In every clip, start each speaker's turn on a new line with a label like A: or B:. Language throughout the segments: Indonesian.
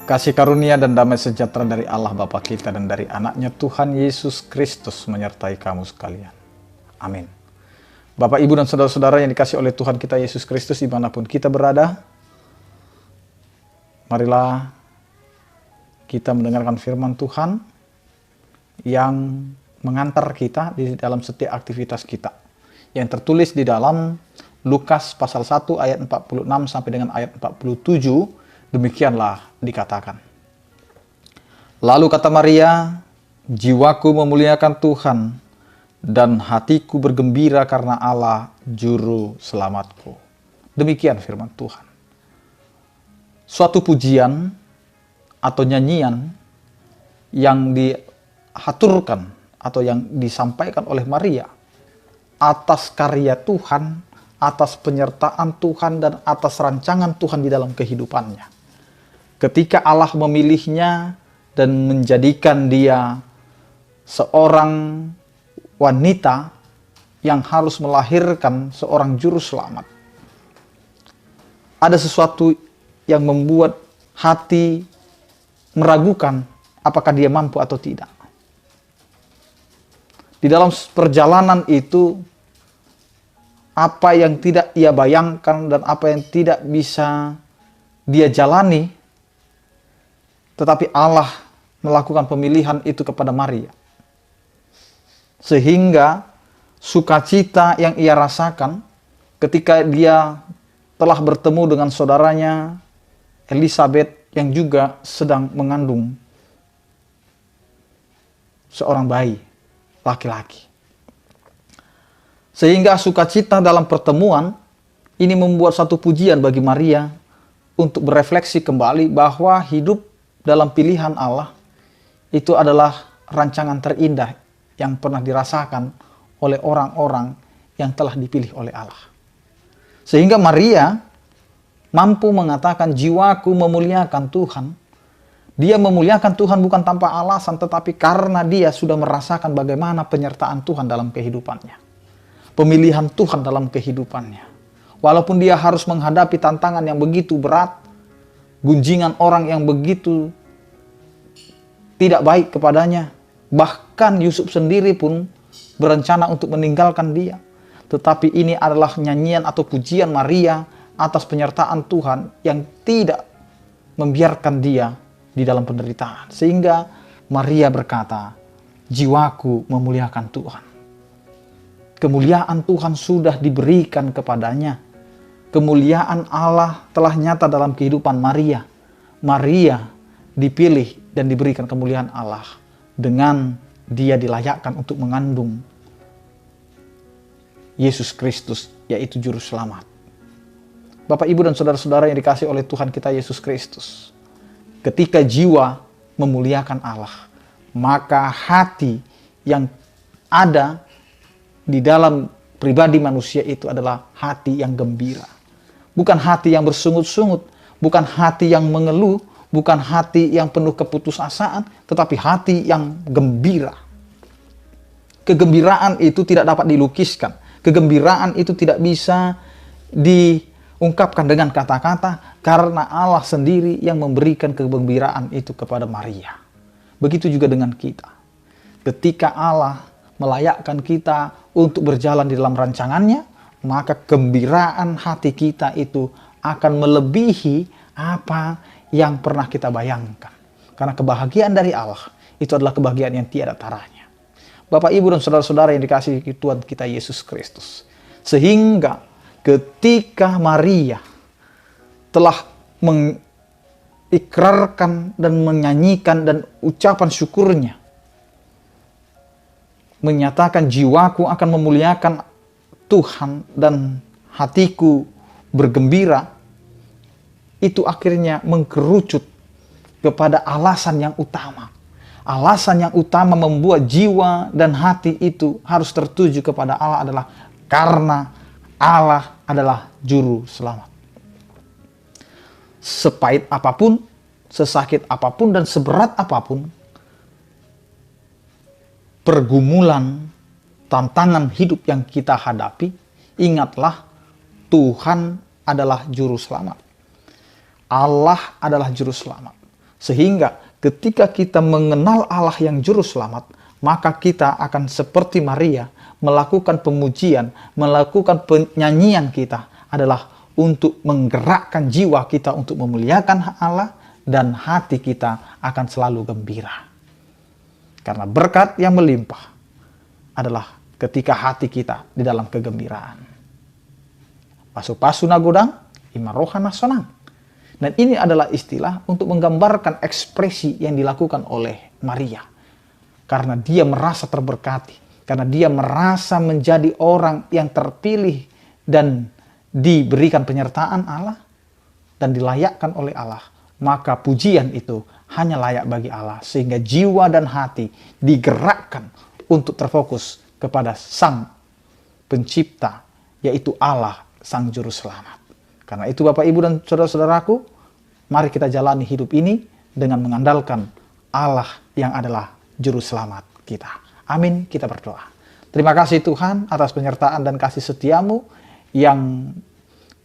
A: Kasih karunia dan damai sejahtera dari Allah Bapa kita dan dari anaknya Tuhan Yesus Kristus menyertai kamu sekalian. Amin. Bapak, Ibu, dan saudara-saudara yang dikasih oleh Tuhan kita Yesus Kristus dimanapun kita berada, marilah kita mendengarkan firman Tuhan yang mengantar kita di dalam setiap aktivitas kita. Yang tertulis di dalam Lukas pasal 1 ayat 46 sampai dengan ayat 47, demikianlah dikatakan. Lalu kata Maria, jiwaku memuliakan Tuhan dan hatiku bergembira karena Allah juru selamatku. Demikian firman Tuhan. Suatu pujian atau nyanyian yang dihaturkan atau yang disampaikan oleh Maria atas karya Tuhan, atas penyertaan Tuhan, dan atas rancangan Tuhan di dalam kehidupannya. Ketika Allah memilihnya dan menjadikan dia seorang wanita yang harus melahirkan seorang juru selamat, ada sesuatu yang membuat hati meragukan apakah dia mampu atau tidak. Di dalam perjalanan itu, apa yang tidak ia bayangkan dan apa yang tidak bisa dia jalani, tetapi Allah melakukan pemilihan itu kepada Maria. Sehingga sukacita yang ia rasakan ketika dia telah bertemu dengan saudaranya Elizabeth yang juga sedang mengandung seorang bayi laki-laki. Sehingga sukacita dalam pertemuan ini membuat satu pujian bagi Maria untuk berefleksi kembali bahwa hidup dalam pilihan Allah itu adalah rancangan terindah yang pernah dirasakan oleh orang-orang yang telah dipilih oleh Allah. Sehingga Maria mampu mengatakan, jiwaku memuliakan Tuhan. Dia memuliakan Tuhan bukan tanpa alasan, tetapi karena dia sudah merasakan bagaimana penyertaan Tuhan dalam kehidupannya. Pemilihan Tuhan dalam kehidupannya. Walaupun dia harus menghadapi tantangan yang begitu berat, gunjingan orang yang begitu tidak baik kepadanya, bahkan Yusuf sendiri pun berencana untuk meninggalkan dia. Tetapi ini adalah nyanyian atau pujian Maria atas penyertaan Tuhan yang tidak membiarkan dia di dalam penderitaan. Sehingga Maria berkata, jiwaku memuliakan Tuhan. Kemuliaan Tuhan sudah diberikan kepadanya. Kemuliaan Allah telah nyata dalam kehidupan Maria. Maria dipilih dan diberikan kemuliaan Allah dengan dia dilayakkan untuk mengandung Yesus Kristus, yaitu Juru Selamat. Bapak, Ibu, dan saudara-saudara yang dikasih oleh Tuhan kita Yesus Kristus, ketika jiwa memuliakan Allah, maka hati yang ada di dalam pribadi manusia itu adalah hati yang gembira. Bukan hati yang bersungut-sungut, bukan hati yang mengeluh, bukan hati yang penuh keputusasaan, tetapi hati yang gembira. Kegembiraan itu tidak dapat dilukiskan. Kegembiraan itu tidak bisa diungkapkan dengan kata-kata, karena Allah sendiri yang memberikan kegembiraan itu kepada Maria. Begitu juga dengan kita. Ketika Allah melayakkan kita untuk berjalan di dalam rancangannya, maka gembiraan hati kita itu akan melebihi apa yang pernah kita bayangkan. Karena kebahagiaan dari Allah itu adalah kebahagiaan yang tiada taranya. Bapak, Ibu, dan saudara-saudara yang dikasihi Tuhan kita Yesus Kristus. Sehingga ketika Maria telah mengikrarkan dan menyanyikan dan ucapan syukurnya, menyatakan jiwaku akan memuliakan Tuhan dan hatiku bergembira, itu akhirnya mengkerucut kepada alasan yang utama. Alasan yang utama membuat jiwa dan hati itu harus tertuju kepada Allah adalah karena Allah adalah Juru Selamat. Sepahit apapun, sesakit apapun, dan seberat apapun pergumulan, tantangan hidup yang kita hadapi, ingatlah Tuhan adalah Juru Selamat. Allah adalah Juru Selamat. Sehingga ketika kita mengenal Allah yang juru selamat, maka kita akan seperti Maria, melakukan pemujian, melakukan penyanyian kita adalah untuk menggerakkan jiwa kita untuk memuliakan Allah, dan hati kita akan selalu gembira. Karena berkat yang melimpah adalah ketika hati kita di dalam kegembiraan. Pasu-pasu nagodang, ima rohana sonang. Dan ini adalah istilah untuk menggambarkan ekspresi yang dilakukan oleh Maria. Karena dia merasa terberkati. Karena dia merasa menjadi orang yang terpilih dan diberikan penyertaan Allah dan dilayakkan oleh Allah. Maka pujian itu hanya layak bagi Allah. Sehingga jiwa dan hati digerakkan untuk terfokus kepada Sang Pencipta, yaitu Allah, Sang Juru Selamat. Karena itu Bapak, Ibu, dan saudara-saudaraku, mari kita jalani hidup ini dengan mengandalkan Allah yang adalah Juru Selamat kita. Amin, kita berdoa. Terima kasih Tuhan atas penyertaan dan kasih setiamu yang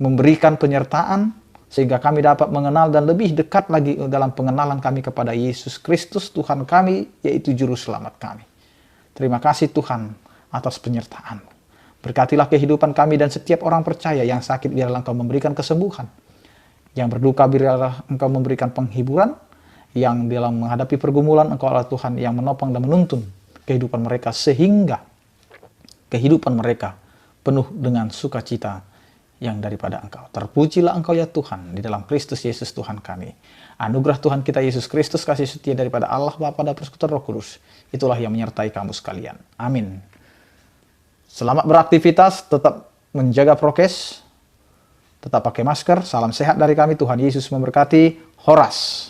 A: memberikan penyertaan sehingga kami dapat mengenal dan lebih dekat lagi dalam pengenalan kami kepada Yesus Kristus, Tuhan kami, yaitu Juru Selamat kami. Terima kasih Tuhan atas penyertaan. Berkatilah kehidupan kami dan setiap orang percaya yang sakit, biarlah Engkau memberikan kesembuhan. Yang berduka, biarlah Engkau memberikan penghiburan. Yang dalam menghadapi pergumulan, Engkau adalah Tuhan yang menopang dan menuntun kehidupan mereka, sehingga kehidupan mereka penuh dengan sukacita yang daripada Engkau. Terpujilah Engkau ya Tuhan, di dalam Kristus Yesus Tuhan kami. Anugerah Tuhan kita Yesus Kristus, kasih setia daripada Allah Bapa dan Persekutuan Roh Kudus, itulah yang menyertai kamu sekalian. Amin. Selamat beraktivitas, tetap menjaga prokes, tetap pakai masker. Salam sehat dari kami, Tuhan Yesus memberkati. Horas.